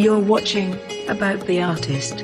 You're watching About the Artist.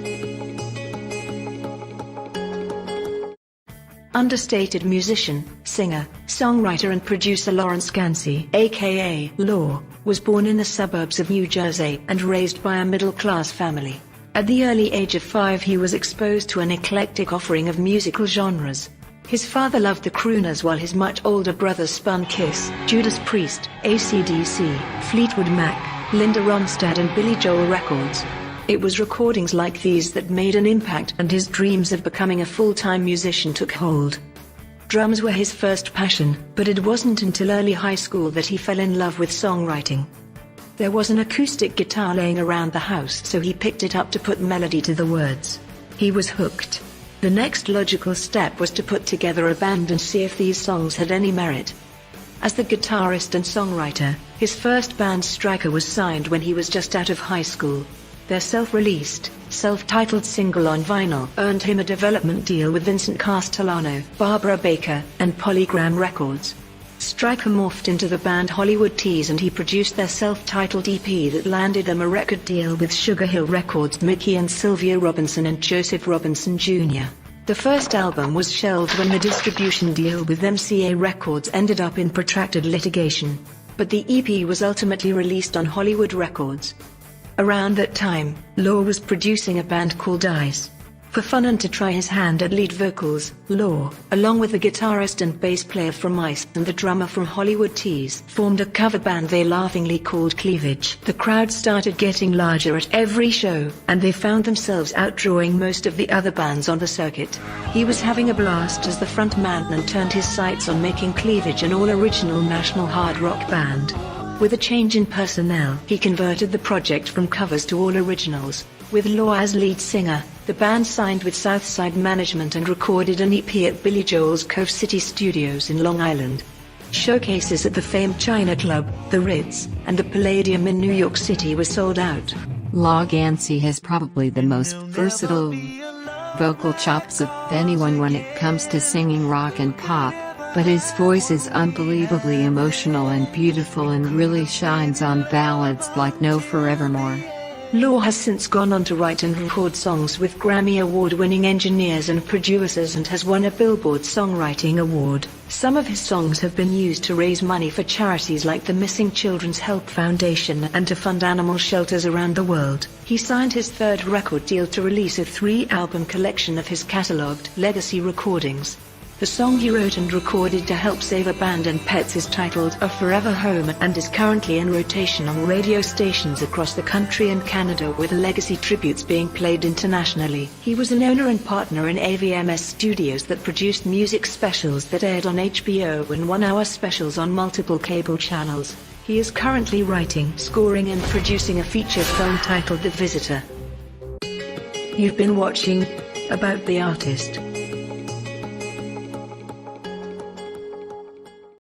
Understated musician, singer, songwriter and producer Lawrence Ganci, aka Law, was born in the suburbs of New Jersey and raised by a middle-class family. At the early age of 5 he was exposed to an eclectic offering of musical genres. His father loved the crooners while his much older brothers spun Kiss, Judas Priest, AC/DC, Fleetwood Mac, Linda Ronstadt and Billy Joel records. It was recordings like these that made an impact and his dreams of becoming a full-time musician took hold. Drums were his first passion, but it wasn't until early high school that he fell in love with songwriting. There was an acoustic guitar laying around the house, so he picked it up to put melody to the words. He was hooked. The next logical step was to put together a band and see if these songs had any merit. As the guitarist and songwriter, his first band Striker was signed when he was just out of high school. Their self-released, self-titled single on vinyl earned him a development deal with Vincent Castellano, Barbara Baker, and Polygram Records. Striker morphed into the band Hollywood Tees and he produced their self-titled EP that landed them a record deal with Sugar Hill Records. Mickey and Sylvia Robinson and Joseph Robinson Jr. The first album was shelved when the distribution deal with MCA Records ended up in protracted litigation. But the EP was ultimately released on Hollywood Records. Around that time, Law was producing a band called Ice. For fun and to try his hand at lead vocals, Law, along with the guitarist and bass player from Ice and the drummer from Hollywood Tees, formed a cover band they laughingly called Cleavage. The crowd started getting larger at every show, and they found themselves outdrawing most of the other bands on the circuit. He was having a blast as the front man and turned his sights on making Cleavage an all-original national hard rock band. With a change in personnel, he converted the project from covers to all originals. With Law as lead singer, the band signed with Southside Management and recorded an EP at Billy Joel's Cove City Studios in Long Island. Showcases at the famed China Club, the Ritz, and the Palladium in New York City were sold out. Law Ganci has probably the most versatile vocal chops of anyone when it comes to singing rock and pop. But his voice is unbelievably emotional and beautiful and really shines on ballads like No Forevermore. Law has since gone on to write and record songs with Grammy Award-winning engineers and producers and has won a Billboard Songwriting Award. Some of his songs have been used to raise money for charities like the Missing Children's Help Foundation and to fund animal shelters around the world. He signed his third record deal to release a 3-album collection of his catalogued legacy recordings. The song he wrote and recorded to help save a band and pets is titled A Forever Home and is currently in rotation on radio stations across the country and Canada, with legacy tributes being played internationally. He was an owner and partner in AVMS Studios that produced music specials that aired on HBO and 1-hour specials on multiple cable channels. He is currently writing, scoring and producing a feature film titled The Visitor. You've been watching About the Artist.